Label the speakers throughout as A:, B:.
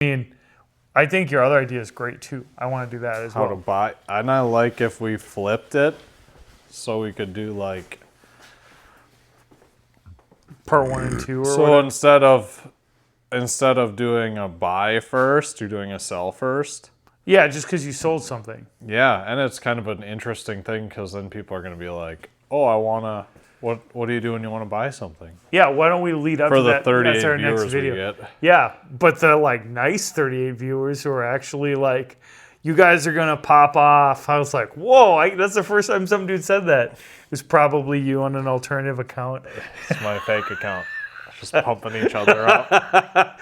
A: I mean, I think your other idea is great too. I want to do that as well.
B: How to buy, and I like if we flipped it, so we could do like.
A: Part 1 and 2 or
B: So
A: whatever.
B: instead of doing a buy first, you're doing a sell first.
A: Yeah, just because you sold something.
B: Yeah, and it's kind of an interesting thing because then people are going to be like, "Oh, I wanna. What do you do when you want to buy something?"
A: Yeah, why don't we lead up
B: For
A: to
B: the
A: that?
B: 38
A: That's our next
B: viewers we
A: video.
B: get.
A: Yeah, but the like nice 38 viewers who are actually like, you guys are gonna pop off. I was like, whoa, that's the first time some dude said that. It was probably you on an alternative account.
B: It's my fake account. Just pumping each other up.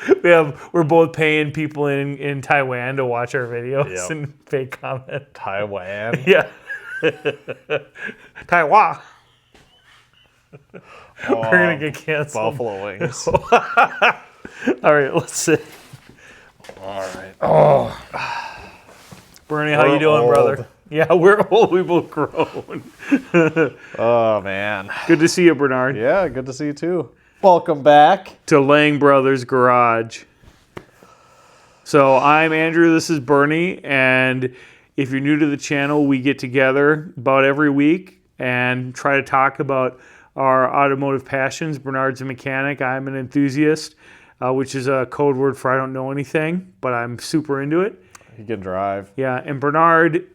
A: We're both paying people in Taiwan to watch our videos
B: Yep.
A: and fake comment.
B: Taiwan.
A: Yeah. Taiwan.
B: Oh,
A: We're gonna get canceled.
B: Buffalo wings.
A: All right, let's see.
B: All right.
A: Bernie, how
B: We're
A: you doing,
B: old.
A: brother? Yeah, we're old. We both grown.
B: Oh man.
A: Good to see you, Bernard.
B: Yeah, good to see you too. Welcome back.
A: To Lang Brothers Garage. So I'm Andrew, this is Bernie, and if you're new to the channel, we get together about every week and try to talk about our automotive passions. Bernard's a mechanic, I'm an enthusiast, which is a code word for I don't know anything, but I'm super into it.
B: You can drive
A: Yeah, and Bernard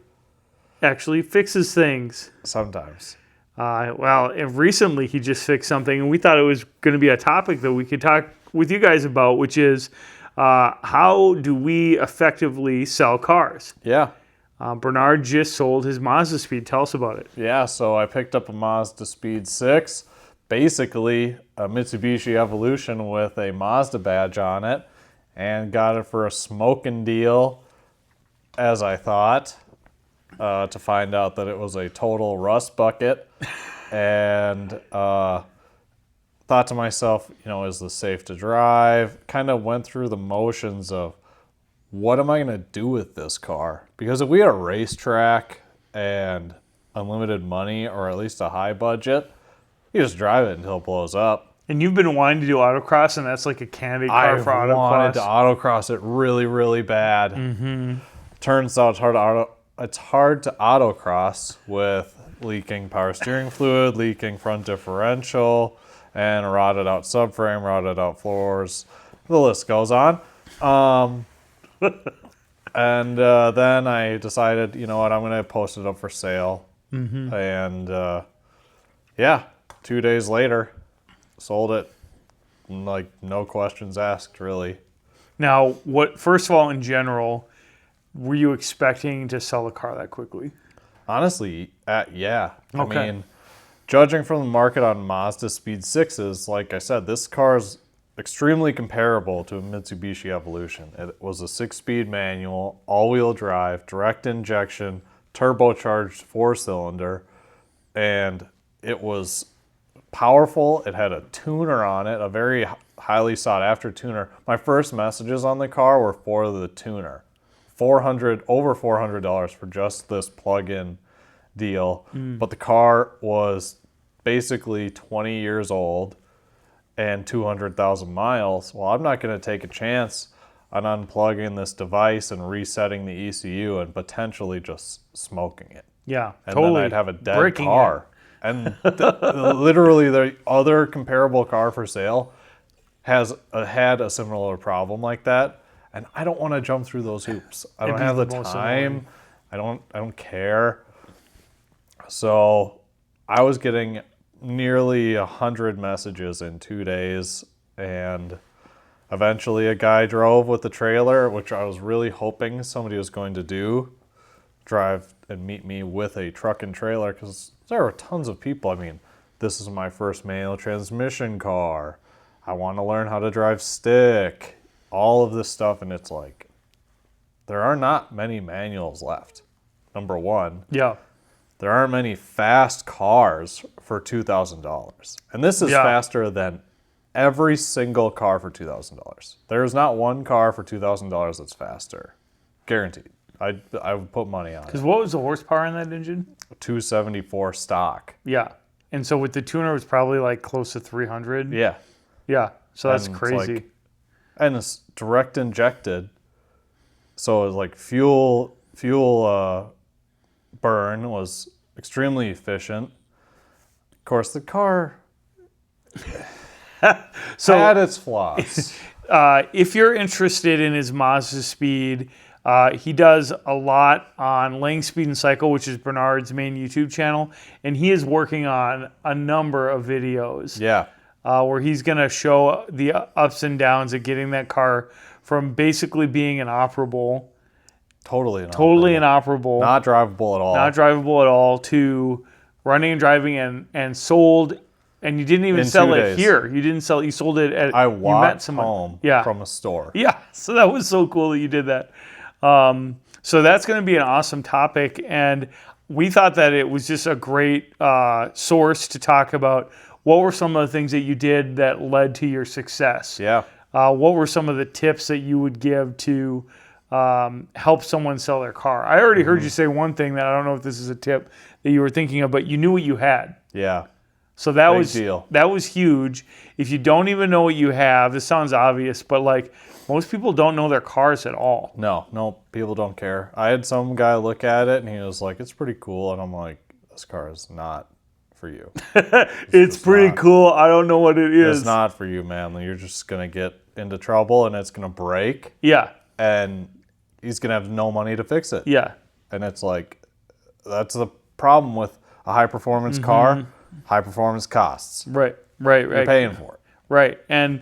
A: actually fixes things.
B: sometimes.
A: And recently he just fixed something, and we thought it was going to be a topic that we could talk with you guys about, which is how do we effectively sell cars?
B: Yeah.
A: Bernard just sold his Mazdaspeed. Tell us about it.
B: Yeah, so I picked up a Mazdaspeed 6, basically a Mitsubishi Evolution with a Mazda badge on it, and got it for a smoking deal, as I thought, to find out that it was a total rust bucket. And thought to myself, is this safe to drive? Kind of went through the motions of, what am I going to do with this car? Because if we had a racetrack and unlimited money, or at least a high budget, you just drive it until it blows up.
A: And you've been wanting to do autocross, and that's like a candidate car
B: I
A: for autocross.
B: wanted to autocross it really, really bad. Mm-hmm. Turns out it's hard to autocross with leaking power steering fluid, leaking front differential, and rotted out subframe, rotted out floors. The list goes on. And then I decided, you know what, I'm going to post it up for sale. Mm-hmm. And 2 days later, sold it. Like, no questions asked, really.
A: Now, first of all, in general, were you expecting to sell the car that quickly?
B: Honestly, yeah.
A: Okay.
B: I mean, judging from the market on Mazdaspeed 6s, like I said, this car is extremely comparable to a Mitsubishi Evolution. It was a 6-speed manual, all-wheel drive, direct injection, turbocharged 4-cylinder, and it was powerful. It had a tuner on it, a very highly sought-after tuner. My first messages on the car were for the tuner. Over $400 for just this plug-in deal. But the car was basically 20 years old and 200,000 miles. Well, I'm not going to take a chance on unplugging this device and resetting the ECU and potentially just smoking it.
A: Yeah,
B: And
A: totally.
B: then I'd have a dead
A: Breaking
B: car. And literally the other comparable car for sale has had a similar problem like that. And I don't want to jump through those hoops. I don't have the time. I don't care. So I was getting nearly 100 messages in 2 days, and eventually a guy drove with the trailer, which I was really hoping somebody was going to do, drive and meet me with a truck and trailer, because there are tons of people. I mean, this is my first manual transmission car. I want to learn how to drive stick. All of this stuff, and it's like, there are not many manuals left, number one.
A: Yeah.
B: There aren't many fast cars for $2,000. And this is faster than every single car for $2,000. There's not one car for $2,000 that's faster. Guaranteed. I would put money on it.
A: Because what was the horsepower in that engine?
B: 274 stock.
A: Yeah. And so with the tuner, it was probably like close to 300.
B: Yeah.
A: Yeah. So that's
B: And it's
A: crazy.
B: like, And it's direct injected. So it's like fuel burn was extremely efficient. Of course, the car had its flaws.
A: If you're interested in his Mazdaspeed, he does a lot on Laying Speed and Cycle, which is Bernard's main YouTube channel, and he is working on a number of videos.
B: Yeah.
A: Where he's going to show the ups and downs of getting that car from basically being inoperable,
B: Totally
A: inoperable,
B: not drivable at all,
A: to running and driving and sold. And you didn't even sell it here. You didn't sell it. You sold it at.
B: I
A: you met
B: walked
A: someone.
B: home from a store.
A: Yeah, so that was so cool that you did that. So that's going to be an awesome topic, and we thought that it was just a great source to talk about. What were some of the things that you did that led to your success?
B: Yeah.
A: What were some of the tips that you would give to help someone sell their car? I already heard you say one thing that I don't know if this is a tip that you were thinking of, but you knew what you had.
B: Yeah.
A: So that
B: Big
A: was huge. If you don't even know what you have, this sounds obvious, but like most people don't know their cars at all.
B: No, people don't care. I had some guy look at it and he was like, "It's pretty cool," and I'm like, "This car is not for you.
A: It's pretty cool. I don't know what it is.
B: It's not for you, man. You're just gonna get into trouble and it's gonna break.
A: Yeah.
B: And he's gonna have no money to fix it.
A: Yeah.
B: And it's like, that's the problem with a high performance car. High performance costs.
A: Right.
B: You're paying for it.
A: Right. And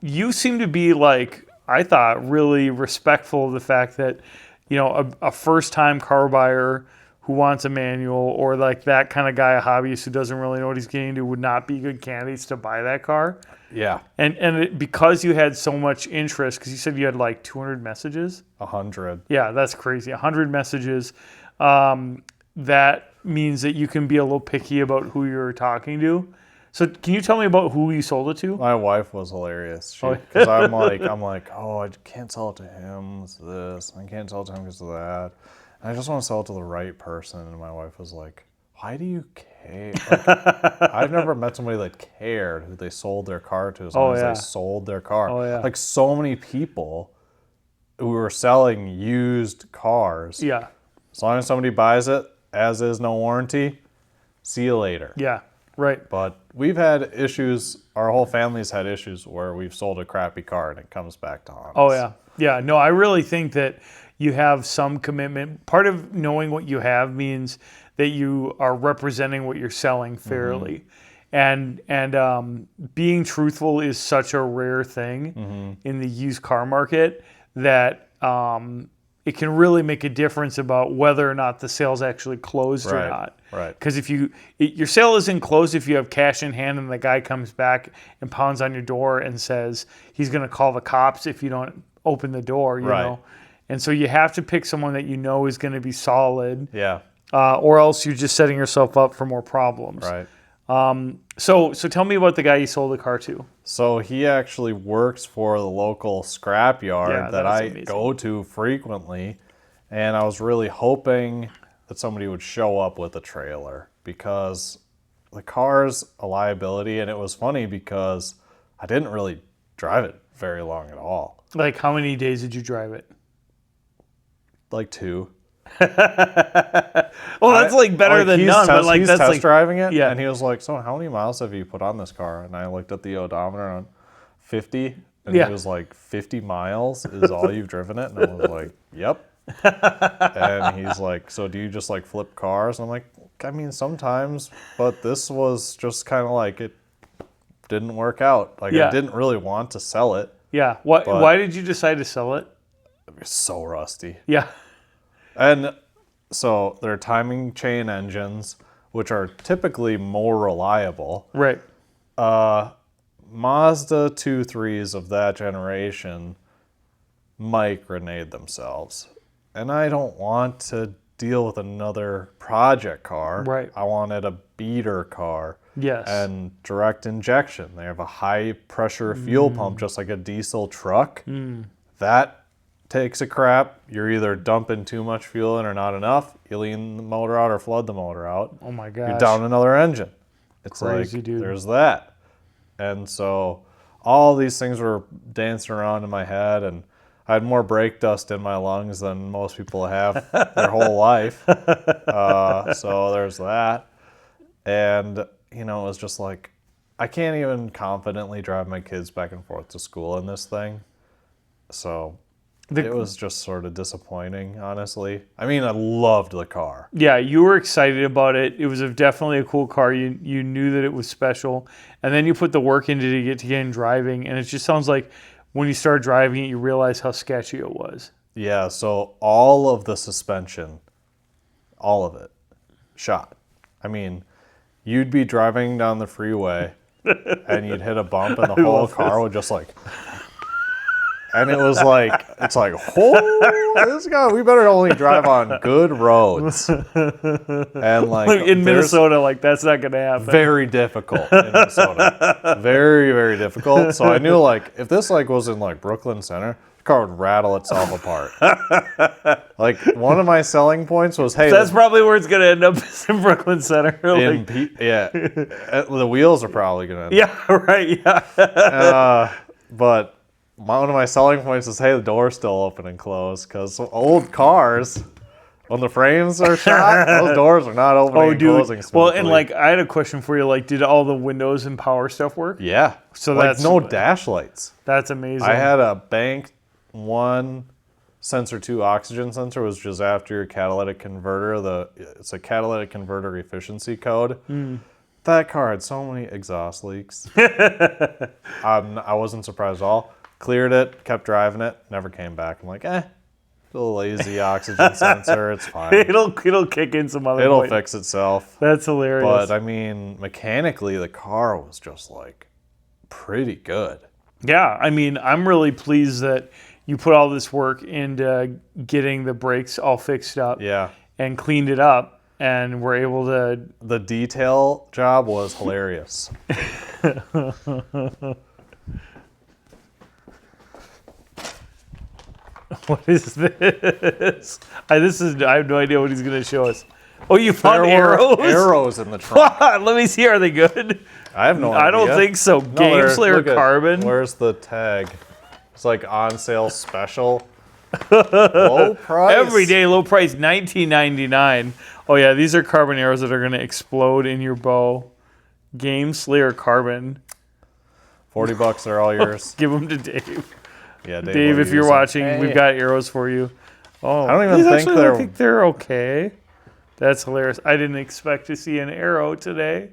A: you seem to be like, I thought, really respectful of the fact that, you know, a first time car buyer who wants a manual, or like that kind of guy, a hobbyist who doesn't really know what he's getting into, would not be good candidates to buy that car.
B: Yeah.
A: And because you had so much interest, because you said you had like 200 messages?
B: 100.
A: Yeah, that's crazy. 100 messages. That means that you can be a little picky about who you're talking to. So can you tell me about who you sold it to?
B: My wife was hilarious. Because I'm like, oh, I can't sell it to him because of this. I can't sell it to him because of that. And I just want to sell it to the right person. And my wife was like, why do you care? Like, I've never met somebody that cared who they sold their car to as long as they sold their car.
A: Oh, yeah.
B: Like so many people who were selling used cars.
A: Yeah.
B: As long as somebody buys it, as is, no warranty, see you later.
A: Yeah, right.
B: But we've had issues, our whole family's had issues where we've sold a crappy car and it comes back to haunt us.
A: Oh, yeah. Yeah, no, I really think that you have some commitment. Part of knowing what you have means that you are representing what you're selling fairly. And being truthful is such a rare thing in the used car market that it can really make a difference about whether or not the sale's actually closed or not.
B: Right.
A: Because if your sale isn't closed if you have cash in hand and the guy comes back and pounds on your door and says he's going to call the cops if you don't open the door, you know. And so you have to pick someone that you know is going to be solid.
B: Yeah.
A: Or else you're just setting yourself up for more problems.
B: Right.
A: So tell me about the guy you sold the car to.
B: So he actually works for the local scrapyard that I go to frequently. And I was really hoping that somebody would show up with a trailer because the car's a liability. And it was funny because I didn't really drive it very long at all.
A: Like how many days did you drive it?
B: Like 2.
A: Well, that's like better than none. But like
B: he's
A: that's
B: test
A: like
B: driving it,
A: yeah.
B: And he was like, "So, how many miles have you put on this car?" And I looked at the odometer on 50, and he was like, 50 miles is all you've driven it? And I was like, "Yep." And he's like, "So, do you just like flip cars?" And I'm like, "I mean, sometimes, but this was just kind of like it didn't work out. Like I didn't really want to sell it."
A: Yeah. Why did you decide to sell it?
B: It was so rusty.
A: Yeah.
B: And so they're timing chain engines, which are typically more reliable.
A: Right.
B: Mazda 2.3s of that generation might grenade themselves. And I don't want to deal with another project car.
A: Right.
B: I wanted a beater car.
A: Yes.
B: And direct injection. They have a high pressure fuel pump, just like a diesel truck. That takes a crap. You're either dumping too much fuel in or not enough. You lean the motor out or flood the motor out.
A: Oh my gosh.
B: You're down another engine. It's
A: crazy,
B: like,
A: dude.
B: There's that. And so all these things were dancing around in my head, and I had more brake dust in my lungs than most people have their whole life. So there's that. And, you know, it was just like, I can't even confidently drive my kids back and forth to school in this thing. So it was just sort of disappointing, honestly. I mean, I loved the car.
A: Yeah, you were excited about it. It was definitely a cool car. You knew that it was special. And then you put the work into it to get in driving. And it just sounds like when you start driving it, you realize how sketchy it was.
B: Yeah, so all of the suspension, all of it, shot. I mean, you'd be driving down the freeway and you'd hit a bump and the whole car would just like... And it was like, it's like, oh, this guy, we better only drive on good roads. And like
A: in Minnesota, like that's not going to happen.
B: Very difficult in Minnesota. Very, very difficult. So I knew like, if this like was in like Brooklyn Center, the car would rattle itself apart. Like one of my selling points was, hey.
A: That's probably where it's going to end up is in Brooklyn Center. Like,
B: the wheels are probably going to end up.
A: Yeah, right, yeah.
B: But one of my selling points is, hey, the door's still open and closed, because old cars, when the frames are shot, those doors are not opening and closing smoothly.
A: Well, and like, I had a question for you. Like, did all the windows and power stuff work?
B: Yeah.
A: So
B: like
A: that's
B: no dash lights.
A: That's amazing.
B: I had a bank 1 sensor 2 oxygen sensor, which is after your catalytic converter. It's a catalytic converter efficiency code. That car had so many exhaust leaks. I wasn't surprised at all. Cleared it, kept driving it, never came back. I'm like, little lazy oxygen sensor, it's fine.
A: It'll kick in some other
B: It'll
A: point.
B: fix itself.
A: That's hilarious.
B: But I mean, mechanically, the car was just like pretty good.
A: Yeah, I mean, I'm really pleased that you put all this work into getting the brakes all fixed up.
B: Yeah.
A: And cleaned it up, and we're able to.
B: The detail job was hilarious.
A: What is this? I have no idea what he's going to show us. Oh, you found arrows?
B: Arrows in the trunk.
A: Let me see. Are they good?
B: I have no idea.
A: I don't think so. Game Slayer Carbon.
B: Where's the tag? It's like on sale special. Low price.
A: Everyday low price, $19.99. Oh yeah, these are carbon arrows that are going to explode in your bow. Game Slayer Carbon.
B: $40, they're all yours.
A: Give them to Dave.
B: Yeah,
A: Dave, if you're watching, we've got arrows for you. Oh,
B: I don't even think
A: they're okay. That's hilarious. I didn't expect to see an arrow today.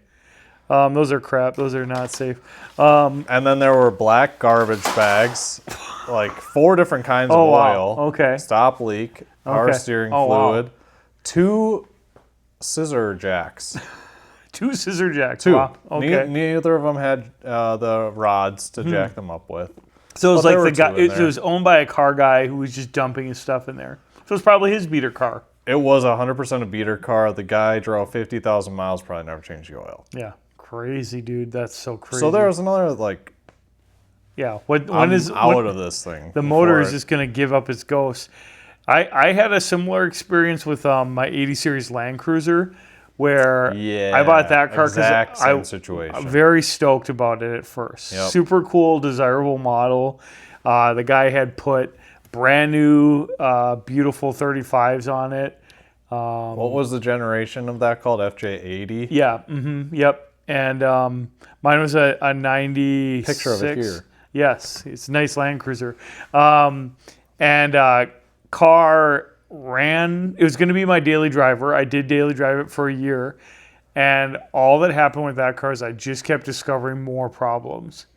A: Those are crap. Those are not safe.
B: And then there were black garbage bags, like 4 different kinds of oil.
A: Wow. Okay.
B: Stop leak, power steering fluid, 2 scissor jacks.
A: 2 scissor jacks.
B: 2.
A: Wow. Okay.
B: Neither of them had the rods to jack them up with.
A: So it was like the guy. It was owned by a car guy who was just dumping his stuff in there. So it's probably his beater car.
B: It was 100% a beater car. The guy drove 50,000 miles, probably never changed the oil.
A: Yeah, crazy, dude. That's so crazy.
B: So there was another like.
A: Yeah,
B: I'm out of this thing.
A: The motor is just gonna give up its ghost. I had a similar experience with my 80 series Land Cruiser, where I bought that car because I'm very stoked about it at first.
B: Yep.
A: Super cool, desirable model. The guy had put brand new, beautiful 35s on it.
B: What was the generation of that called? FJ80?
A: Yeah. Yep. And mine was a 96.
B: Picture of it here.
A: Yes, it's a nice Land Cruiser. Car ran. It was going to be my daily driver. I did daily drive it for a year. And all that happened with that car is I just kept discovering more problems.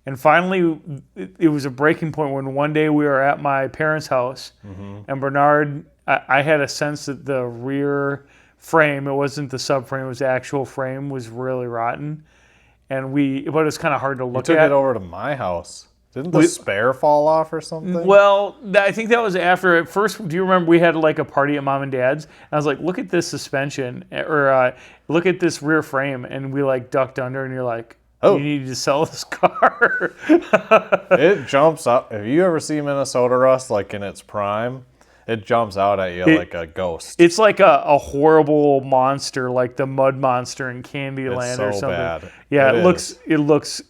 A: And finally, it was a breaking point when one day we were at my parents' house, and Bernard, I had a sense that the rear frame, it wasn't the subframe, it was the actual frame, was really rotten. And but it was kind of hard to look at.
B: You took it over to my house. Didn't the spare fall off or something?
A: Well, I think that was after. At first, do you remember we had like a party at Mom and Dad's? And I was like, look at this suspension, or look at this rear frame. And we like ducked under, and you're like, you need to sell this car.
B: It jumps up. Have you ever seen Minnesota Rust like in its prime? It jumps out at you like a ghost.
A: It's like a horrible monster, like the mud monster in Candyland or something.
B: Bad.
A: Yeah, it looks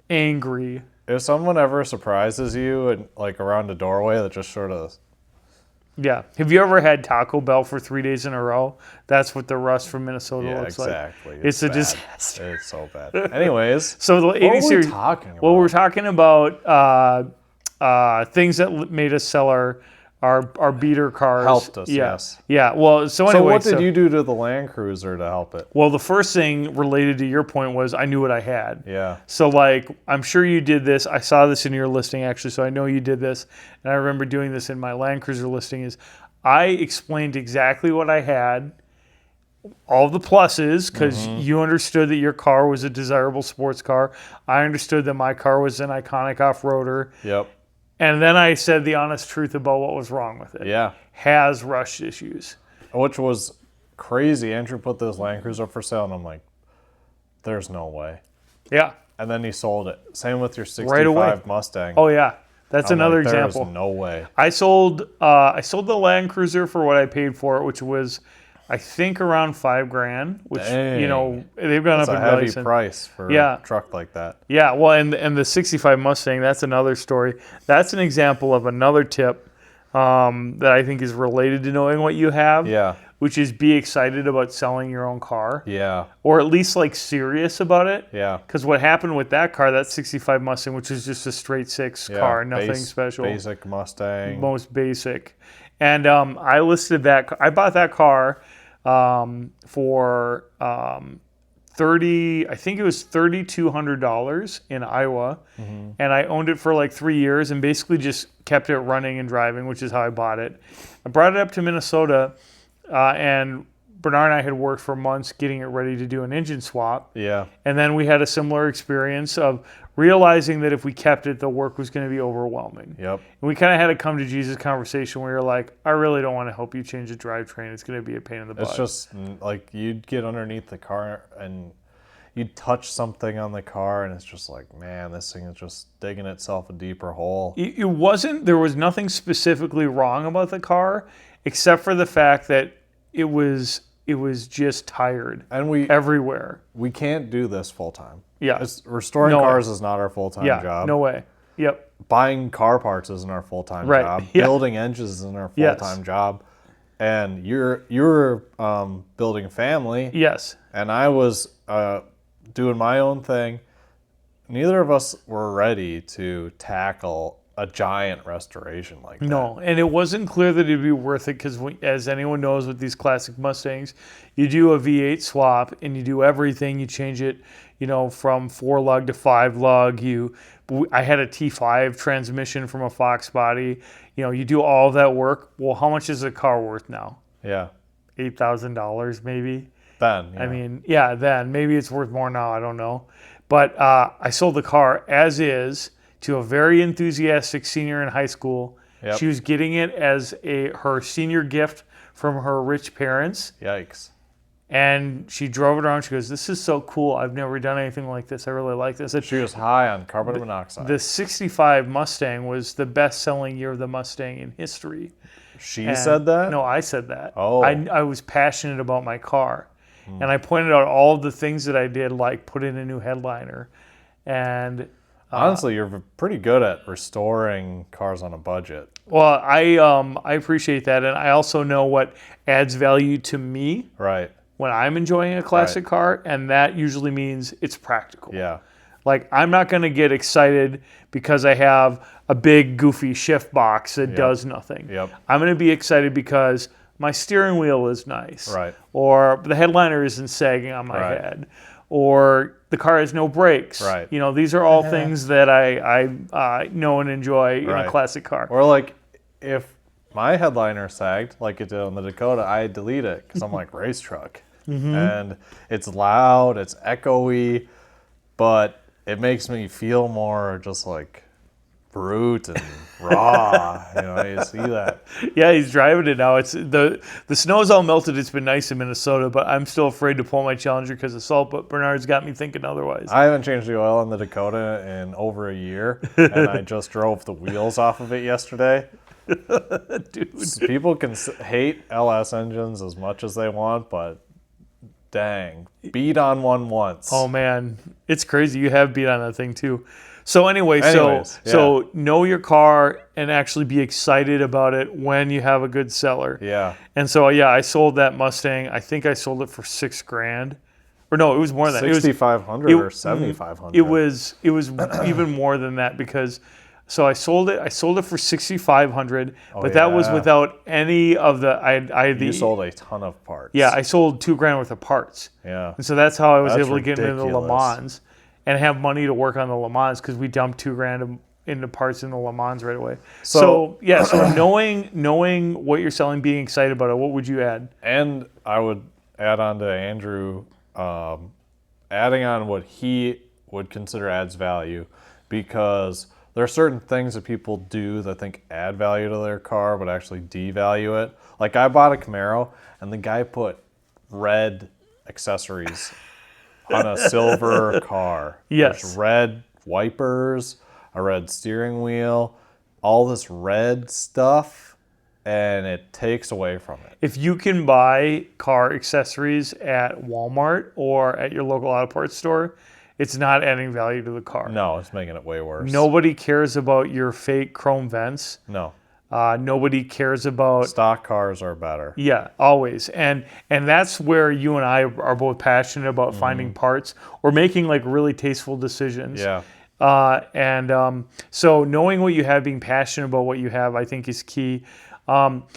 A: angry.
B: if someone ever surprises you and like around a doorway that just sort of
A: Yeah. Have you ever had Taco Bell for 3 days in a row? That's what the rust from Minnesota looks
B: exactly.
A: like. It's a
B: bad.
A: disaster.
B: It's so bad. Anyways,
A: So the
B: what
A: 80
B: were we
A: series.
B: talking about?
A: Well, we're talking about things that made us sell our beater cars.
B: Helped us,
A: Yeah.
B: yes.
A: Yeah. Well, so
B: So
A: anyway.
B: what did you do to the Land Cruiser to help it?
A: Well, the first thing related to your point was I knew what I had.
B: Yeah.
A: So, like, I'm sure you did this. I saw this in your listing, actually, so I know you did this. And I remember doing this in my Land Cruiser listing is I explained exactly what I had, all the pluses, because you understood that your car was a desirable sports car. I understood that my car was an iconic off-roader.
B: Yep.
A: And then I said the honest truth about what was wrong with it.
B: Yeah.
A: Has rust issues.
B: Which was crazy. Andrew put this Land Cruiser up for sale, and I'm like, there's no way.
A: Yeah.
B: And then he sold it. Same with your
A: Right away.
B: 65 Mustang.
A: Oh, yeah. That's another
B: like,
A: example.
B: There's no way.
A: I sold the Land Cruiser for what I paid for it, which was, I think, around $5,000. Which
B: Dang.
A: they've gone
B: That's
A: up
B: a
A: in
B: heavy
A: price.
B: price for
A: Yeah.
B: a truck like that.
A: Yeah, well, and the '65 Mustang, that's another story. That's an example of another tip that I think is related to knowing what you have.
B: Yeah.
A: Which is be excited about selling your own car.
B: Yeah.
A: Or at least like serious about it.
B: Yeah.
A: Because what happened with that car, that '65 Mustang, which is just a straight six car, nothing special.
B: Basic Mustang.
A: Most basic. And I listed that. I bought that car for I think it was $3,200 in Iowa, and I owned it for like 3 years and basically just kept it running and driving, which is how I bought it. I brought it up to Minnesota, and Bernard and I had worked for months getting it ready to do an engine swap.
B: Yeah.
A: And then we had a similar experience of realizing that if we kept it, the work was going to be overwhelming.
B: Yep.
A: And we kind of had a come to Jesus conversation where you're like, I really don't want to help you change the drivetrain. It's going to be a pain in the butt.
B: It's just like you'd get underneath the car and you'd touch something on the car and it's just like, man, this thing is just digging itself a deeper hole.
A: There was nothing specifically wrong about the car except for the fact that it was just tired
B: And
A: everywhere.
B: we can't do this full time.
A: Yeah.
B: Restoring
A: No
B: cars is not our full-time job.
A: No way. Yep.
B: Buying car parts isn't our full-time
A: Right.
B: job.
A: Yeah.
B: Building engines isn't our
A: Yes.
B: full-time job. And you're building a family,
A: Yes.
B: and I was doing my own thing. Neither of us were ready to tackle a giant restoration like that.
A: No, and it wasn't clear that it'd be worth it because, as anyone knows with these classic Mustangs, you do a V8 swap and you do everything. You change it, from 4-lug to 5-lug. I had a T5 transmission from a Fox body. You do all of that work. Well, how much is a car worth now?
B: Yeah.
A: $8,000 maybe.
B: Then. Yeah.
A: I mean, yeah, then maybe it's worth more now. I don't know, but I sold the car as is to a very enthusiastic senior in high school.
B: Yep.
A: She was getting it as her senior gift from her rich parents.
B: Yikes.
A: And she drove it around. She goes, "This is so cool. I've never done anything like this. I really like this."
B: She was high on carbon monoxide.
A: The 65 Mustang was the best-selling year of the Mustang in history.
B: She said that?
A: No, I said that.
B: Oh.
A: I was passionate about my car. And I pointed out all of the things that I did, like put in a new headliner. And
B: honestly, you're pretty good at restoring cars on a budget.
A: well, I appreciate that. And I also know what adds value to me
B: Right.
A: when I'm enjoying a classic car. And that usually means it's practical.
B: Yeah.
A: Like, I'm not going to get excited because I have a big, goofy shift box that does nothing.
B: Yep.
A: I'm going to be excited because my steering wheel is nice.
B: Right.
A: Or the headliner isn't sagging on my head. Or the car has no brakes.
B: Right.
A: These are all things that I know and enjoy in a classic car.
B: Or like if my headliner sagged like it did on the Dakota, I delete it because I'm like race truck. And it's loud, it's echoey, but it makes me feel more just like brute and raw. You see that.
A: Yeah, he's driving it now. It's the snow's all melted. It's been nice in Minnesota, but I'm still afraid to pull my Challenger because of salt. But Bernard's got me thinking otherwise.
B: I haven't changed the oil on the Dakota in over a year, and I just drove the wheels off of it yesterday.
A: Dude.
B: People can hate LS engines as much as they want, but dang, beat on one once.
A: Oh man, it's crazy. You have beat on that thing too. So anyway,
B: Anyways,
A: so know your car and actually be excited about it when you have a good seller.
B: Yeah.
A: And so I sold that Mustang. I think I sold it for $6,000, or no, it was more than that. It was
B: 6,500 or 7,500.
A: It was even more than that because. So I sold it. I sold it for $6,500, but that was without any of the.
B: You sold a ton of parts.
A: Yeah, I sold $2,000 worth of parts.
B: Yeah.
A: And so that's how I was
B: That's
A: able to get into the Le
B: ridiculous.
A: Mans and have money to work on the Le Mans because we dumped $2,000 into parts in the Le Mans right away. So knowing what you're selling, being excited about it, what would you add?
B: And I would add on to Andrew, adding on what he would consider adds value, because there are certain things that people do that think add value to their car but actually devalue it. Like I bought a Camaro and the guy put red accessories on a silver car.
A: Yes.
B: There's red wipers, a red steering wheel, all this red stuff, and it takes away from it.
A: If you can buy car accessories at Walmart or at your local auto parts store, it's not adding value to the car.
B: No, it's making it way worse.
A: Nobody cares about your fake chrome vents.
B: No.
A: Nobody cares about
B: Stock cars are better.
A: Yeah, always. And that's where you and I are both passionate about finding parts or making like really tasteful decisions.
B: Yeah.
A: So knowing what you have, being passionate about what you have, I think is key.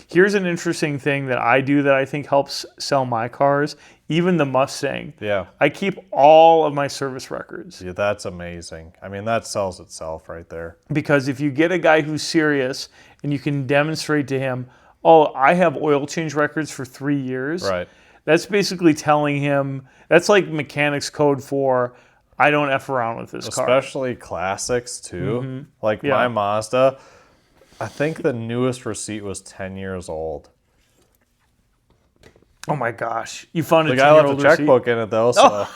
A: Here's an interesting thing that I do that I think helps sell my cars, even the Mustang.
B: Yeah.
A: I keep all of my service records.
B: Yeah, that's amazing. I mean, that sells itself right there.
A: Because if you get a guy who's serious and you can demonstrate to him, oh, I have oil change records for 3 years.
B: Right.
A: That's basically telling him, that's like mechanics code for, I don't F around with this car.
B: Especially classics too.
A: Mm-hmm.
B: Like my Mazda, I think the newest receipt was 10 years old.
A: Oh my gosh. You found a
B: The guy
A: 10-year-old
B: left a checkbook in it though, so.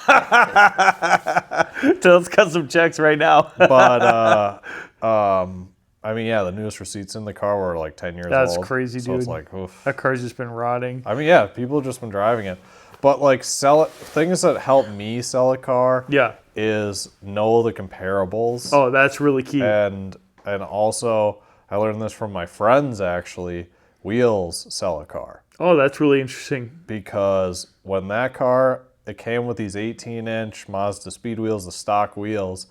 A: So let's cut some checks right now.
B: But, I mean, yeah, the newest receipts in the car were like 10 years old.
A: That's crazy,
B: so
A: dude.
B: it's like, oof.
A: That car's just been rotting.
B: I mean, yeah, people have just been driving it. But like things that help me sell a car is know the comparables.
A: Oh, that's really key.
B: And also, I learned this from my friends actually, wheels sell a car.
A: Oh, that's really interesting.
B: Because when that car, it came with these 18-inch Mazdaspeed wheels, the stock wheels.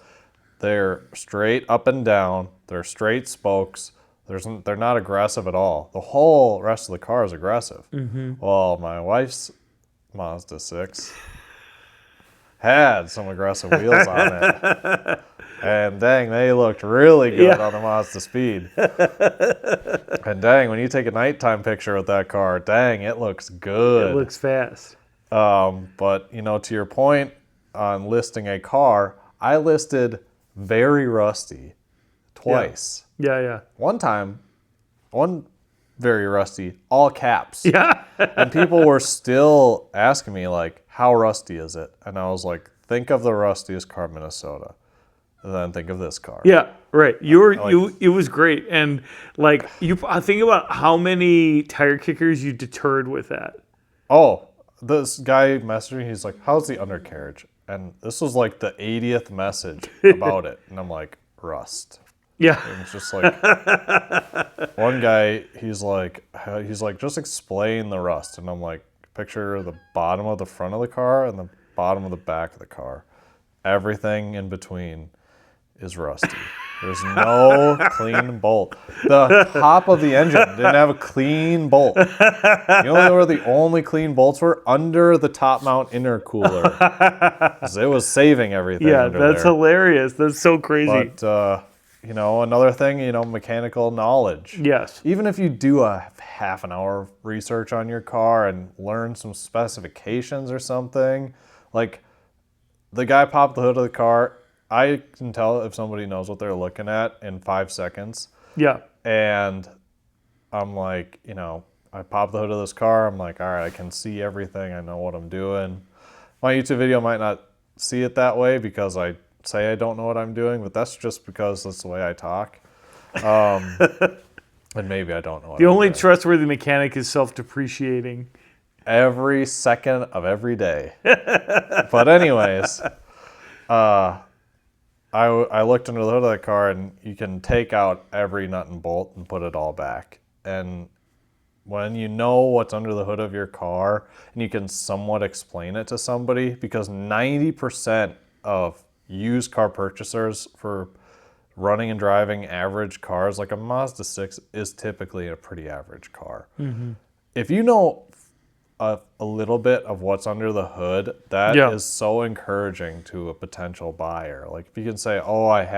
B: They're straight up and down. They're straight spokes. They're not aggressive at all. The whole rest of the car is aggressive. Mm-hmm. Well, my wife's Mazda 6 had some aggressive wheels on it. And dang, they looked really good on the Mazdaspeed. And dang, when you take a nighttime picture with that car, dang, it looks good.
A: It looks fast.
B: But, to your point on listing a car, I listed very rusty twice.
A: Yeah.
B: One very rusty, all caps.
A: Yeah.
B: And people were still asking me, like, how rusty is it? And I was like, think of the rustiest car in Minnesota. And then think of this car.
A: Yeah, right. It was great. And like I think about how many tire kickers you deterred with that.
B: Oh, this guy messaged me, he's like, how's the undercarriage? And this was like the 80th message about it. And I'm like, rust.
A: Yeah.
B: And it's just like, one guy, he's like, just explain the rust. And I'm like, picture the bottom of the front of the car and the bottom of the back of the car. Everything in between is rusty. There's no clean bolt. The top of the engine didn't have a clean bolt. You know where the only clean bolts were? Under the top mount intercooler. 'Cause it was saving everything.
A: Yeah,
B: under
A: that's
B: there.
A: hilarious. That's so crazy.
B: But another thing, mechanical knowledge.
A: Yes.
B: Even if you do a half an hour of research on your car and learn some specifications or something, like the guy popped the hood of the car. I can tell if somebody knows what they're looking at in 5 seconds.
A: Yeah.
B: And I'm like, I pop the hood of this car. I'm like, all right, I can see everything. I know what I'm doing. My YouTube video might not see it that way because I say I don't know what I'm doing, but that's just because that's the way I talk. And maybe I don't know what
A: The
B: I'm
A: only
B: doing.
A: trustworthy mechanic is self-depreciating.
B: Every second of every day. But anyways, I looked under the hood of that car, and you can take out every nut and bolt and put it all back. And when you know what's under the hood of your car and you can somewhat explain it to somebody, because 90% of used car purchasers for running and driving average cars, like a Mazda 6 is typically a pretty average car. If you know a little bit of what's under the hood, that is so encouraging to a potential buyer. Like if you can say, oh, I've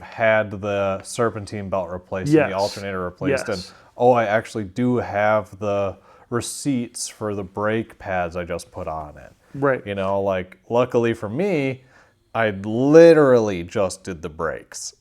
B: had the serpentine belt replaced and the alternator replaced, and oh, I actually do have the receipts for the brake pads I just put on it.
A: Right.
B: Like luckily for me, I literally just did the brakes.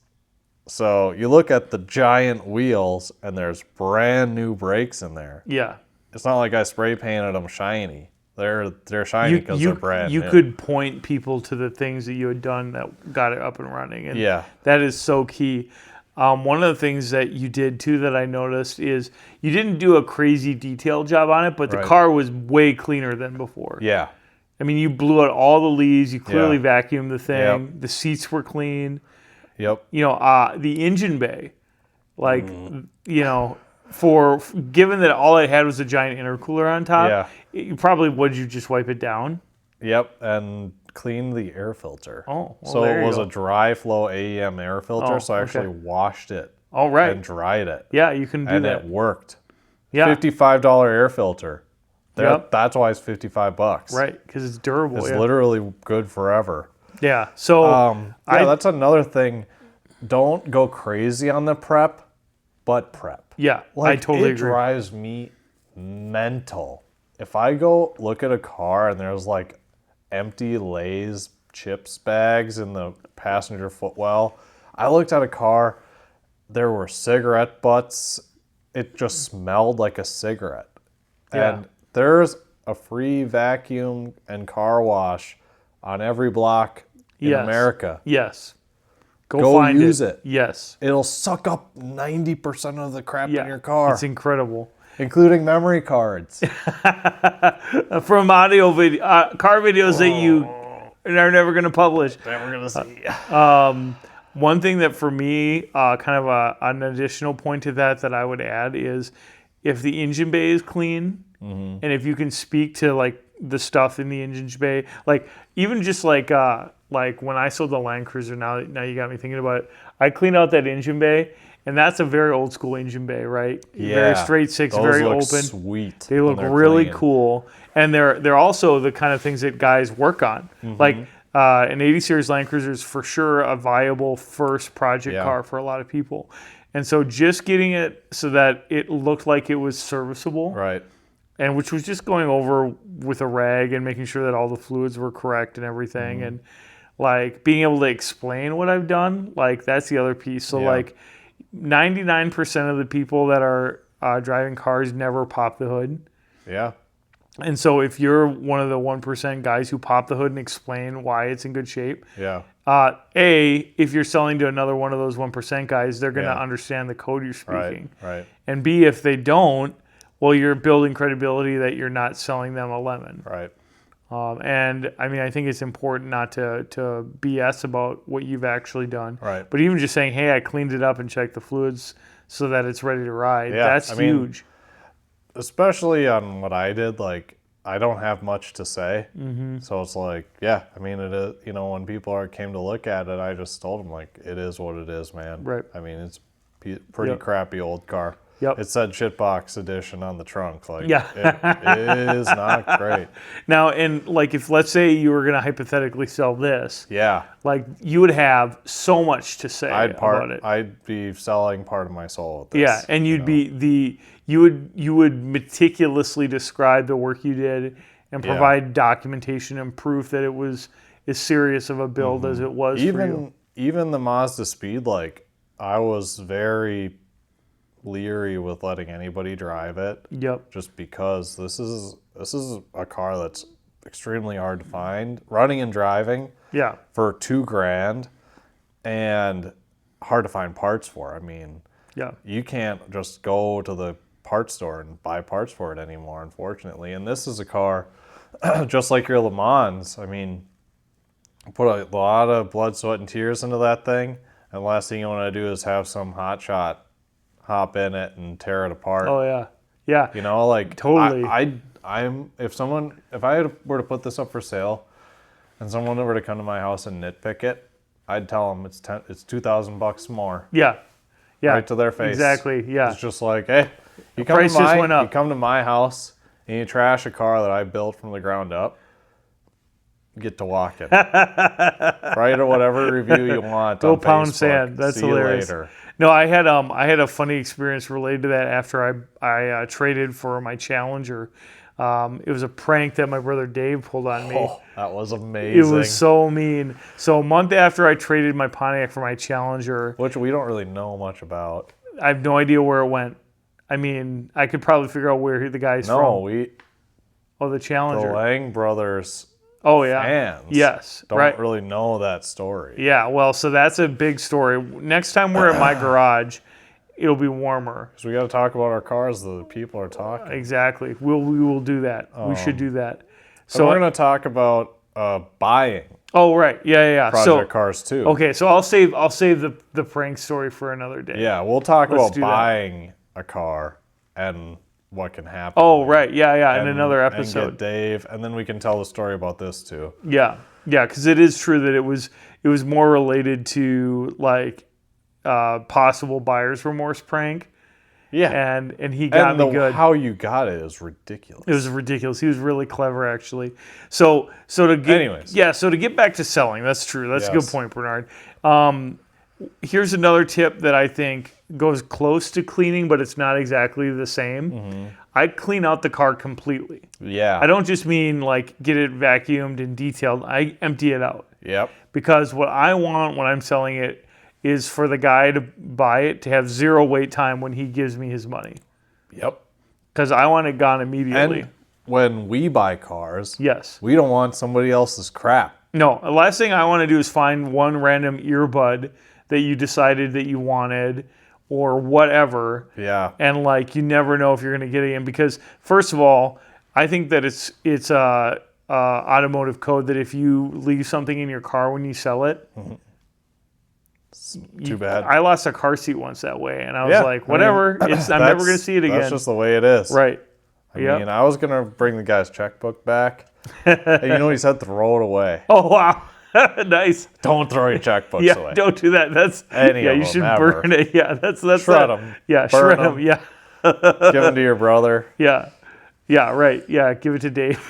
B: So you look at the giant wheels and there's brand new brakes in there.
A: Yeah.
B: It's not like I spray painted them shiny. They're shiny because they're brand new.
A: You could point people to the things that you had done that got it up and running. And that is so key. One of the things that you did too that I noticed is you didn't do a crazy detailed job on it, but the car was way cleaner than before.
B: Yeah.
A: I mean, you blew out all the leaves. You clearly vacuumed the thing. Yep. The seats were clean.
B: Yep.
A: The engine bay, like, for given that all it had was a giant intercooler on top, you probably would you just wipe it down?
B: Yep, and clean the air filter.
A: Oh, well,
B: so it was a dry flow AEM air filter, so I actually washed it. And dried it.
A: Yeah, you can do that.
B: And it worked. Yeah. $55 air filter. That's why it's $55.
A: Right, because it's durable.
B: It's literally good forever.
A: Yeah. So
B: that's another thing. Don't go crazy on the prep, but prep.
A: Yeah,
B: like,
A: I totally agree.
B: It drives me mental. If I go look at a car and there's like empty Lay's chips bags in the passenger footwell. I looked at a car, there were cigarette butts. It just smelled like a cigarette.
A: Yeah.
B: And there's a free vacuum and car wash on every block in America.
A: Yes. Go find
B: use it.
A: Yes.
B: It'll suck up 90% of the crap in your car.
A: It's incredible.
B: Including memory cards.
A: From audio video, car videos that you are never going to publish.
B: Never going to see.
A: One thing that for me, kind of an additional point to that I would add is if the engine bay is clean, and if you can speak to like the stuff in the engine bay, like even just like when I sold the Land Cruiser, now you got me thinking about it. I cleaned out that engine bay, and that's a very old school engine bay, right?
B: Yeah,
A: very straight six, very open.
B: Sweet.
A: They look really cool, and they're also the kind of things that guys work on. Like an 80 series Land Cruiser is for sure a viable first project car for a lot of people, and so just getting it so that it looked like it was serviceable,
B: right?
A: And which was just going over with a rag and making sure that all the fluids were correct and everything, and like being able to explain what I've done, like that's the other piece. So like 99% of the people that are driving cars never pop the hood.
B: Yeah.
A: And so if you're one of the 1% guys who pop the hood and explain why it's in good shape, if you're selling to another one of those 1% guys, they're going to understand the code you're speaking.
B: Right.
A: And B, if they don't, well, you're building credibility that you're not selling them a lemon.
B: Right.
A: And I mean, I think it's important not to BS about what you've actually done.
B: Right.
A: But even just saying, hey, I cleaned it up and checked the fluids so that it's ready to ride, that's huge.
B: Especially on what I did, like, I don't have much to say. So it's like, it is, when people came to look at it, I just told them, like, it is what it is, man.
A: Right.
B: I mean, it's pretty crappy old car.
A: Yep.
B: It said shitbox edition on the trunk. Like,
A: it
B: is not great.
A: Now, and like if let's say you were going to hypothetically sell this, like you would have so much to say about it.
B: I'd be selling part of my soul with this.
A: Yeah, and you'd be you would meticulously describe the work you did and provide documentation and proof that it was as serious of a build as it was for you.
B: Even the Mazdaspeed, like I was very leery with letting anybody drive it.
A: Yep.
B: Just because this is a car that's extremely hard to find, running and driving.
A: Yeah.
B: For $2,000, and hard to find parts for. I mean, you can't just go to the parts store and buy parts for it anymore, unfortunately. And this is a car, just like your Le Mans. I mean, put a lot of blood, sweat, and tears into that thing, and the last thing you want to do is have some hotshot hop in it and tear it apart.
A: Oh yeah, yeah.
B: You know, like
A: Totally.
B: If I were to put this up for sale, and someone were to come to my house and nitpick it, I'd tell them it's $2,000 more.
A: Yeah, yeah.
B: Right to their face.
A: Exactly. Yeah.
B: It's just like, hey, you come
A: price just went up.
B: You come to my house and you trash a car that I built from the ground up. You get to walk it. Write or whatever review you want.
A: Go
B: on
A: pound
B: Facebook.
A: sand. That's
B: See
A: hilarious.
B: You later.
A: No, I had a funny experience related to that after I traded for my Challenger. It was a prank that my brother Dave pulled on me.
B: Oh, that was amazing.
A: It was so mean. So a month after I traded my Pontiac for my Challenger,
B: which we don't really know much about.
A: I have no idea where it went. I mean, I could probably figure out where the guy's from. The Challenger.
B: The Lang brothers.
A: Oh yeah.
B: Fans.
A: Yes.
B: Don't really know that story.
A: Yeah. Well, so that's a big story. Next time we're at my garage, it'll be warmer.
B: So we got to talk about our cars. The people are talking.
A: Exactly. We will do that. We should do that.
B: So we're going to talk about buying.
A: Oh right. Yeah.
B: Project cars too.
A: Okay. So I'll save the prank story for another day.
B: Yeah, we'll talk about buying a car and what can happen.
A: Oh right. Yeah. In another episode.
B: And get Dave, and then we can tell the story about this too.
A: Yeah. Because it is true that it was more related to like possible buyer's remorse prank.
B: Yeah.
A: And he got me good.
B: How you got it is ridiculous.
A: It was ridiculous. He was really clever, actually. So to get back to selling, that's true. That's a good point, Bernard. Here's another tip that I think goes close to cleaning, but it's not exactly the same. Mm-hmm. I clean out the car completely.
B: Yeah.
A: I don't just mean like get it vacuumed and detailed. I empty it out.
B: Yep.
A: Because what I want when I'm selling it is for the guy to buy it to have zero wait time when he gives me his money.
B: Yep.
A: Because I want it gone immediately.
B: And when we buy cars,
A: yes,
B: we don't want somebody else's crap.
A: No, the last thing I want to do is find one random earbud that you decided that you wanted or whatever.
B: Yeah.
A: And like you never know if you're going to get it in because first of all, I think that it's automotive code that if you leave something in your car when you sell it,
B: too bad.
A: I lost a car seat once that way, and I was like, whatever. I'm never going to see it again.
B: That's just the way it is.
A: Right.
B: I mean, I was going to bring the guy's checkbook back. And you know what he said? Throw it away.
A: Oh, wow. Nice.
B: Don't throw your checkbooks away.
A: Don't do that. That's you should burn it. Yeah, that's
B: shred them.
A: Yeah, shred them. Yeah.
B: Give them to your brother.
A: Yeah. Yeah, right. Yeah, give it to Dave.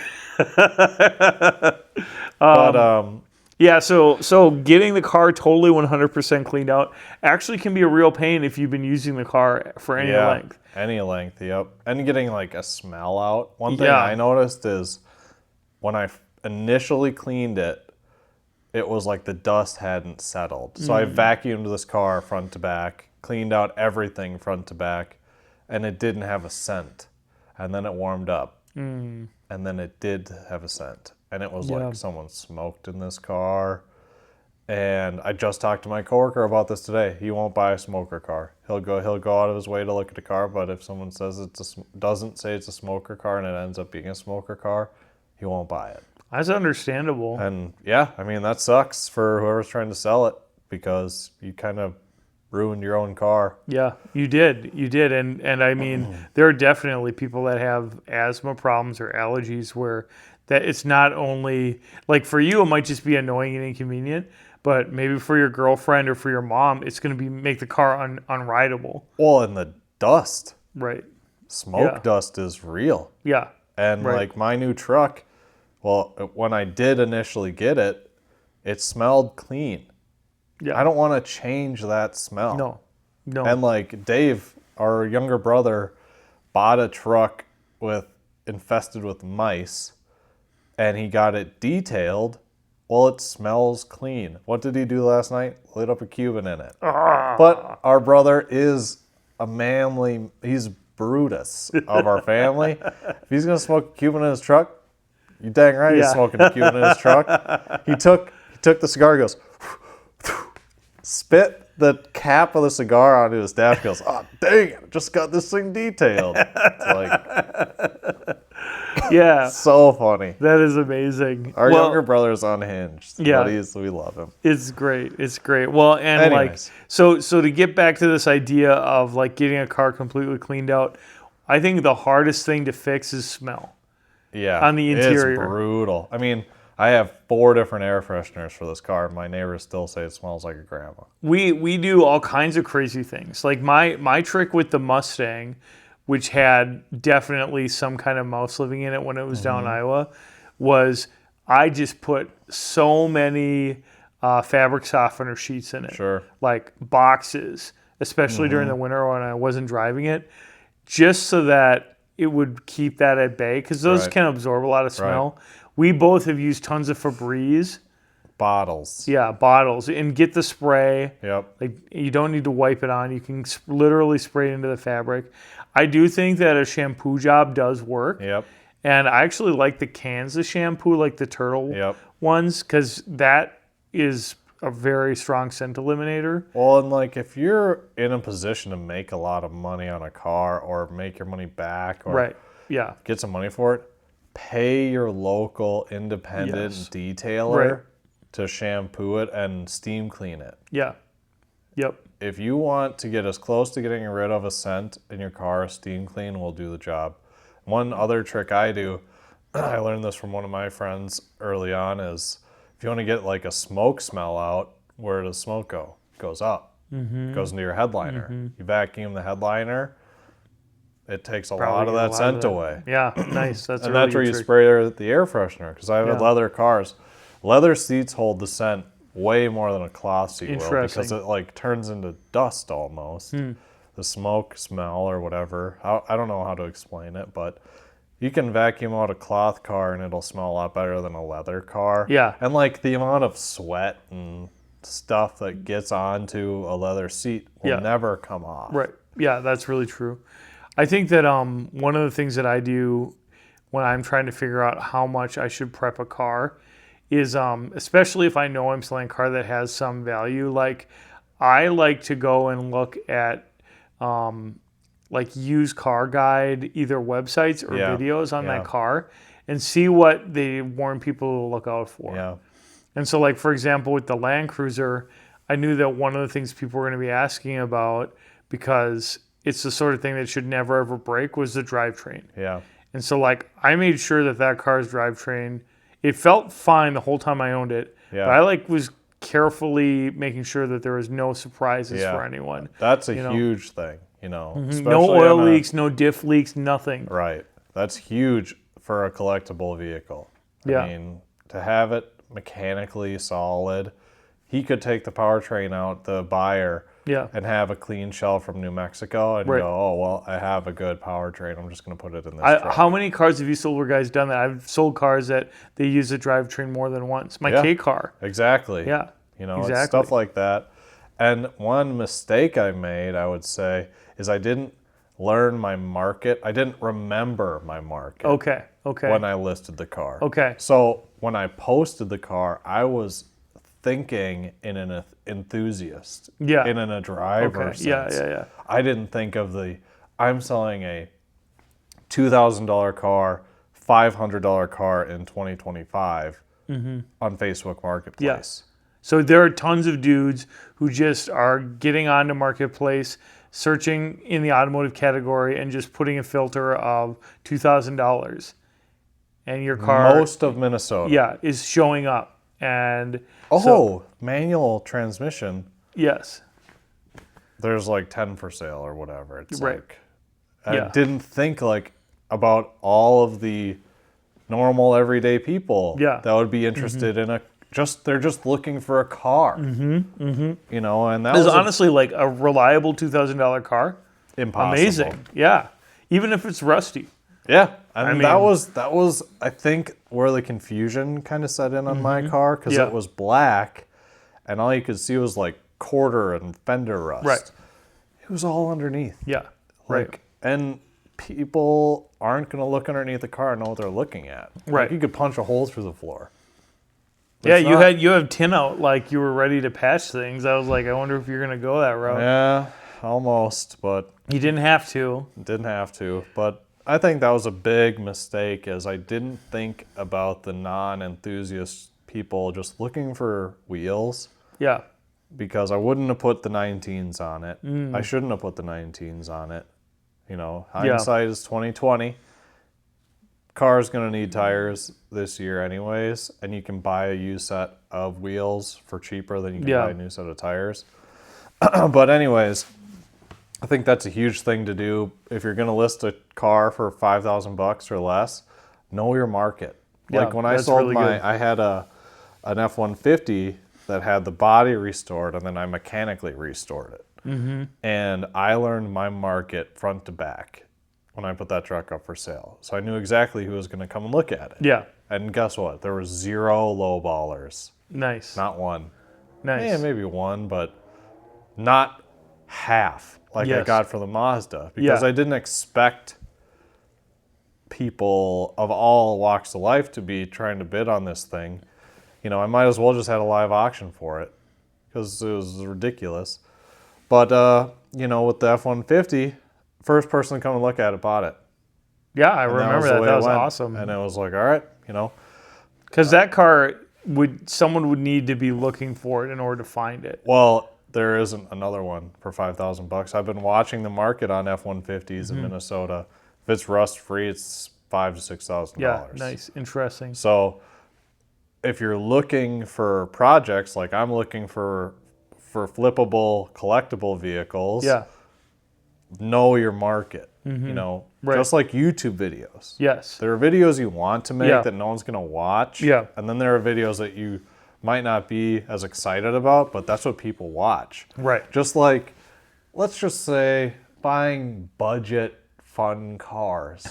A: Yeah, so getting the car totally 100% cleaned out actually can be a real pain if you've been using the car for any length.
B: Any length, yep. And getting like a smell out. One thing I noticed is when I initially cleaned it, it was like the dust hadn't settled. So I vacuumed this car front to back, cleaned out everything front to back, and it didn't have a scent. And then it warmed up. And then it did have a scent. And it was like someone smoked in this car. And I just talked to my coworker about this today. He won't buy a smoker car. He'll go out of his way to look at a car, but if someone says doesn't say it's a smoker car and it ends up being a smoker car, he won't buy it.
A: That's understandable.
B: And yeah, I mean that sucks for whoever's trying to sell it because you kind of ruined your own car.
A: Yeah, you did, and I mean there are definitely people that have asthma problems or allergies where that it's not only like for you it might just be annoying and inconvenient, but maybe for your girlfriend or for your mom it's going to make the car unrideable.
B: Well, and the dust.
A: Right.
B: Smoke dust is real.
A: Yeah.
B: And like my new truck, well, when I did initially get it, it smelled clean. Yeah. I don't want to change that smell. No. And like Dave, our younger brother, bought a truck infested with mice, and he got it detailed. Well, it smells clean. What did he do last night? Lit up a Cuban in it. But our brother is he's Brutus of our family. If he's going to smoke a Cuban in his truck, you dang right he's smoking a Cuban in his truck. He took the cigar, goes, spit the cap of the cigar onto his dash, goes, oh, dang it, I just got this thing detailed. It's like...
A: Yeah.
B: So funny.
A: That is amazing.
B: Our younger brother's unhinged.
A: Yeah.
B: But we love him.
A: It's great. It's great. Well, and
B: Anyways.
A: so to get back to this idea of like getting a car completely cleaned out, I think the hardest thing to fix is smell.
B: Yeah.
A: On the interior.
B: It's brutal. I mean, I have 4 different air fresheners for this car. My neighbors still say it smells like a grandma.
A: We do all kinds of crazy things. Like my trick with the Mustang, which had definitely some kind of mouse living in it when it was down in Iowa, was I just put so many fabric softener sheets in it.
B: Sure.
A: Like boxes, especially during the winter when I wasn't driving it, just so that it would keep that at bay, because those can absorb a lot of smell. Right. We both have used tons of Febreze.
B: Bottles.
A: Yeah, bottles. And get the spray.
B: Yep.
A: Like, you don't need to wipe it on. You can literally spray it into the fabric. I do think that a shampoo job does work.
B: Yep.
A: And I actually like the cans of shampoo, like the turtle ones, because that is a very strong scent eliminator.
B: Well, and like if you're in a position to make a lot of money on a car or make your money back or get some money for it, pay your local independent detailer to shampoo it and steam clean it.
A: Yeah. Yep.
B: If you want to get as close to getting rid of a scent in your car, steam clean will do the job. One other trick I do, I learned this from one of my friends early on, is if you want to get like a smoke smell out, where does smoke go? It goes up. It goes into your headliner. You vacuum the headliner, it takes a lot of that scent away.
A: Yeah, nice. That's
B: and
A: a really
B: that's where you
A: trick.
B: spray the air freshener, because I have leather cars. Leather seats hold the scent way more than a cloth seat will, because it like turns into dust almost. The smoke smell or whatever. I don't know how to explain it, but you can vacuum out a cloth car and it'll smell a lot better than a leather car.
A: Yeah.
B: And like the amount of sweat and stuff that gets onto a leather seat will never come off.
A: Right. Yeah, that's really true. I think that one of the things that I do when I'm trying to figure out how much I should prep a car is, especially if I know I'm selling a car that has some value, like I like to go and look at like used car guide, either websites or videos on that car, and see what they warn people to look out for.
B: Yeah.
A: And so, like, for example, with the Land Cruiser, I knew that one of the things people were going to be asking about, because it's the sort of thing that should never ever break, was the drivetrain.
B: Yeah.
A: And so, like, I made sure that that car's drivetrain, it felt fine the whole time I owned it, but I like was carefully making sure that there was no surprises for anyone.
B: That's a huge thing, you know.
A: No oil leaks, no diff leaks, nothing.
B: Right. That's huge for a collectible vehicle.
A: Yeah.
B: I mean, to have it mechanically solid, he could take the powertrain out, the buyer, and have a clean shell from New Mexico and go, oh, well, I have a good powertrain. I'm just going to put it in this truck.
A: How many cars have you sold where guys done that? I've sold cars that they use a drivetrain more than once. My K car.
B: Exactly.
A: Yeah.
B: You know, it's stuff like that. And one mistake I made, I would say, is I didn't learn my market. I didn't remember my market.
A: Okay.
B: When I listed the car.
A: Okay.
B: So when I posted the car, I was thinking in an enthusiast, in a driver sense.
A: Yeah.
B: I didn't think of I'm selling a $2,000 car, $500 car in 2025 on Facebook Marketplace.
A: So there are tons of dudes who just are getting onto Marketplace, searching in the automotive category and just putting a filter of $2,000. And your car,
B: most of Minnesota,
A: is showing up. And
B: manual transmission.
A: Yes.
B: There's like 10 for sale or whatever. It's like,
A: Yeah.
B: I didn't think like about all of the normal everyday people that would be interested in they're just looking for a car. You know, and that was
A: honestly like a reliable $2,000 car.
B: Impossible.
A: Amazing. Yeah. Even if it's rusty.
B: Yeah. I mean, that was I think where the confusion kind of set in on my car, because it was black and all you could see was like quarter and fender rust.
A: Right.
B: It was all underneath.
A: Yeah.
B: Right. And people aren't going to look underneath the car and know what they're looking at.
A: Right.
B: Like you could punch a hole through the floor.
A: Yeah, you have tin out like you were ready to patch things. I was like, I wonder if you're going to go that route.
B: Yeah, almost, but
A: you didn't have to.
B: Didn't have to, but I think that was a big mistake, as I didn't think about the non-enthusiast people just looking for wheels,
A: Yeah.
B: because I wouldn't have put the 19s on it. I shouldn't have put the 19s on it. You know, hindsight is 2020. Car's going to need tires this year anyways, and you can buy a used set of wheels for cheaper than you can buy a new set of tires. But anyways, I think that's a huge thing to do. If you're going to list a car for $5,000 or less, know your market.
A: Yeah,
B: Like when I
A: that's
B: sold
A: really good.
B: I had an F-150 that had the body restored, and then I mechanically restored it. And I learned my market front to back when I put that truck up for sale. So I knew exactly who was going to come and look at it.
A: Yeah.
B: And guess what? There were 0 lowballers.
A: Nice.
B: Not one.
A: Nice.
B: Yeah, maybe one, but not half like I got for the Mazda, because I didn't expect people of all walks of life to be trying to bid on this thing. You know, I might as well just had a live auction for it because it was ridiculous. But, you know, with the F-150, first person to come and look at it bought it.
A: Yeah, I remember that. That was awesome.
B: And it was like, all right, you know.
A: Because that car, someone would need to be looking for it in order to find it.
B: Well, there isn't another one for $5,000. I've been watching the market on F-150s in Minnesota. If it's rust-free, it's $5,000 to $6,000.
A: Yeah, nice. Interesting.
B: So if you're looking for projects, like I'm looking for flippable, collectible vehicles, know your market. You know, just like YouTube videos.
A: Yes.
B: There are videos you want to make that no one's going to watch.
A: Yeah.
B: And then there are videos that you might not be as excited about, but that's what people watch.
A: Right.
B: Just like, let's just say, buying budget fun cars.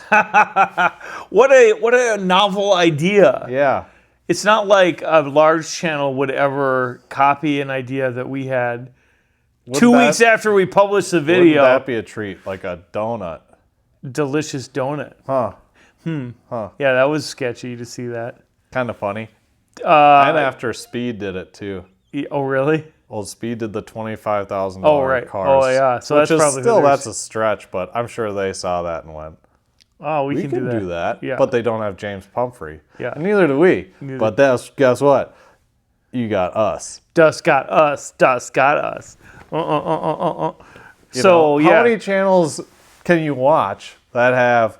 A: What a novel idea.
B: Yeah.
A: It's not like a large channel would ever copy an idea that we had. 2 weeks after we published the video.
B: Wouldn't that be a treat? Like a donut.
A: Delicious donut.
B: Huh.
A: Yeah, that was sketchy to see that.
B: Kind of funny. And after Speed did it too.
A: Oh, really?
B: Well, Speed did the $25,000
A: right.
B: cars.
A: Oh, yeah. So that's probably
B: still, that's a stretch, but I'm sure they saw that and went,
A: oh, we
B: can
A: do
B: that.
A: Yeah.
B: But they don't have James Pumphrey.
A: Yeah.
B: And neither do we. But guess what? You got us.
A: Dust got us. Dust got us. So,
B: how many channels can you watch that have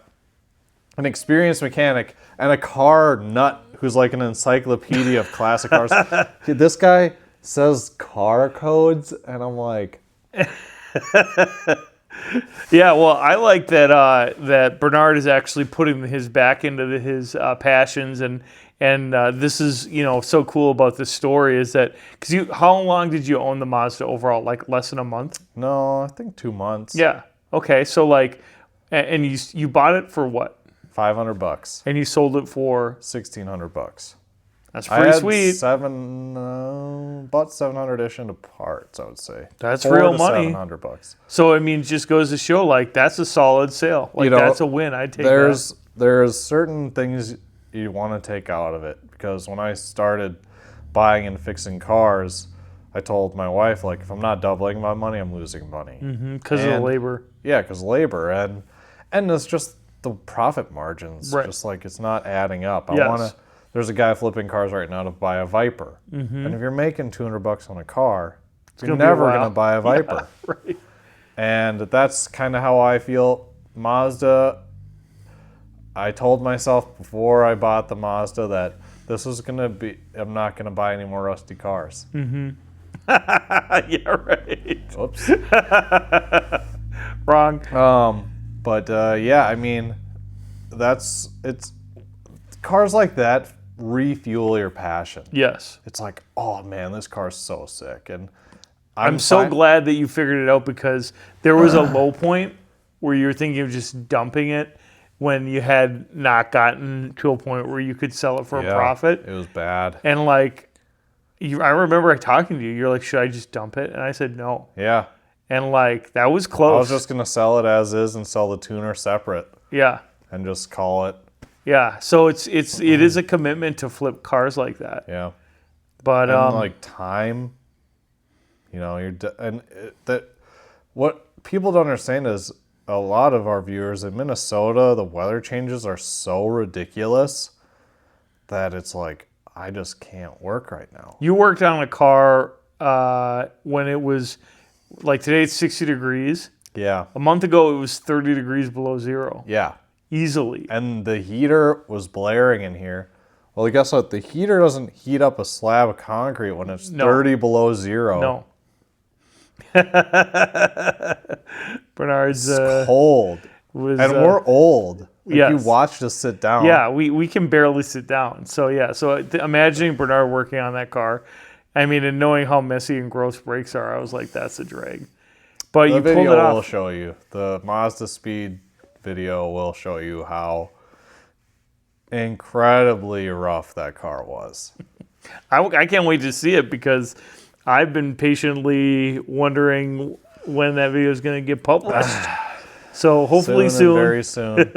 B: an experienced mechanic and a car nut who's like an encyclopedia of classic cars? This guy says car codes, and I'm like...
A: Yeah, well, I like that that Bernard is actually putting his back into his passions, and this is, you know, so cool about this story is that because how long did you own the Mazda overall? Like less than a month?
B: No, I think 2 months.
A: Yeah. Okay, so like, and you bought it for what?
B: $500.
A: And you sold it for
B: $1,600.
A: That's pretty sweet.
B: Bought 700-ish into parts, I would say.
A: That's real money.
B: $700.
A: So I mean, just goes to show, like, that's a solid sale. Like, that's a win. I'd take that.
B: There's certain things you want to take out of it, because when I started buying and fixing cars, I told my wife, like, if I'm not doubling my money, I'm losing money.
A: Because of the labor.
B: Yeah, because labor, and it's just the profit margins.
A: Right.
B: Just like it's not adding up.
A: Yes.
B: There's a guy flipping cars right now to buy a Viper, and if you're making $200 on a car, you're never going to buy a Viper.
A: Yeah, right.
B: And that's kind of how I feel. Mazda, I told myself before I bought the Mazda that this is going to be, I'm not going to buy any more rusty cars.
A: Yeah, right.
B: Whoops.
A: Wrong.
B: But yeah, I mean, it's cars like that refuel your passion.
A: Yes.
B: It's like, oh man, this car's so sick. And
A: I'm so glad that you figured it out, because there was a low point where you were thinking of just dumping it when you had not gotten to a point where you could sell it for a profit.
B: It was bad.
A: And like, I remember talking to you. You're like, should I just dump it? And I said no.
B: Yeah.
A: And like, that was close.
B: I was just gonna sell it as is and sell the tuner separate.
A: Yeah.
B: And just call it.
A: Yeah. So it is a commitment to flip cars like that.
B: Yeah.
A: But
B: and like time, you know, what people don't understand is a lot of our viewers in Minnesota, the weather changes are so ridiculous that it's like, I just can't work right now.
A: You worked on a car when it was, like today it's 60 degrees.
B: Yeah.
A: A month ago it was 30 degrees below zero.
B: Yeah.
A: Easily.
B: And the heater was blaring in here. Well, guess what? The heater doesn't heat up a slab of concrete when it's 30 below zero.
A: No. Bernard's
B: It's cold.
A: was,
B: and we're old. Like,
A: yes.
B: You watched us sit down.
A: Yeah, we can barely sit down. So yeah, imagining Bernard working on that car, I mean, and knowing how messy and gross brakes are, I was like, that's a drag. But
B: The
A: you pulled
B: video
A: it off.
B: will show you. The Mazdaspeed video will show you how incredibly rough that car was.
A: I can't wait to see it because I've been patiently wondering when that video is going to get published. So hopefully soon.
B: Very soon.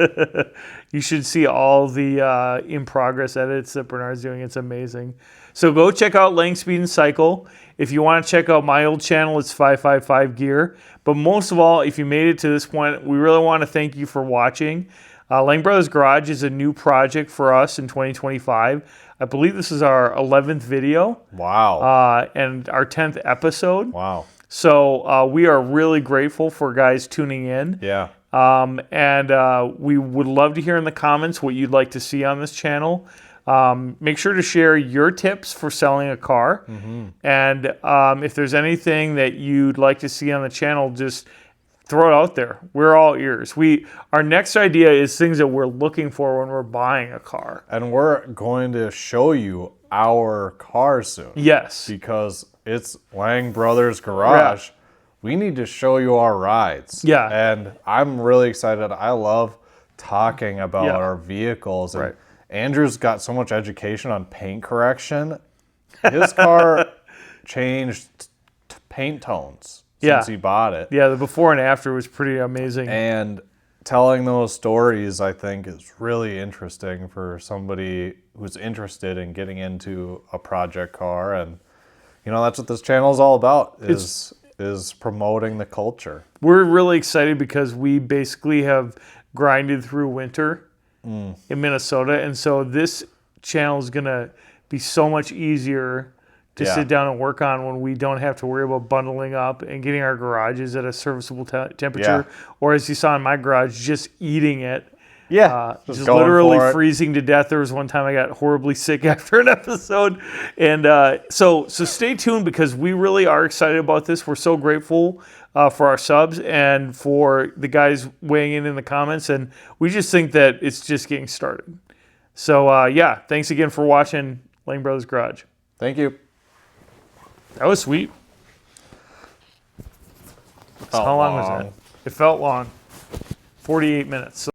A: You should see all the in-progress edits that Bernard's doing. It's amazing. So go check out Lang Speed and Cycle. If you want to check out my old channel, it's 555 Gear. But most of all, if you made it to this point, we really want to thank you for watching. Lang Brothers Garage is a new project for us in 2025. I believe this is our 11th video.
B: Wow.
A: And our 10th episode.
B: Wow.
A: So we are really grateful for guys tuning in.
B: Yeah.
A: And we would love to hear in the comments what you'd like to see on this channel. Make sure to share your tips for selling a car. Mm-hmm. And if there's anything that you'd like to see on the channel, just throw it out there. We're all ears. Our next idea is things that we're looking for when we're buying a car.
B: And we're going to show you our car soon.
A: Yes.
B: Because it's Lang Brothers Garage. Yeah. We need to show you our rides.
A: Yeah.
B: And I'm really excited. I love talking about our vehicles. And Andrew's got so much education on paint correction. His car changed paint tones since he bought it.
A: Yeah, the before and after was pretty amazing.
B: And telling those stories, I think, is really interesting for somebody who's interested in getting into a project car. And, that's what this channel is all about, is promoting the culture.
A: We're really excited because we basically have grinded through winter in Minnesota. And so this channel is going to be so much easier to sit down and work on when we don't have to worry about bundling up and getting our garages at a serviceable temperature. Or as you saw in my garage, just eating it.
B: Yeah.
A: Just literally freezing to death. There was one time I got horribly sick after an episode. And so stay tuned because we really are excited about this. We're so grateful for our subs and for the guys weighing in the comments. And we just think that it's just getting started. So, thanks again for watching Lang Brothers Garage.
B: Thank you.
A: That was sweet. How long was that? It felt long. 48 minutes.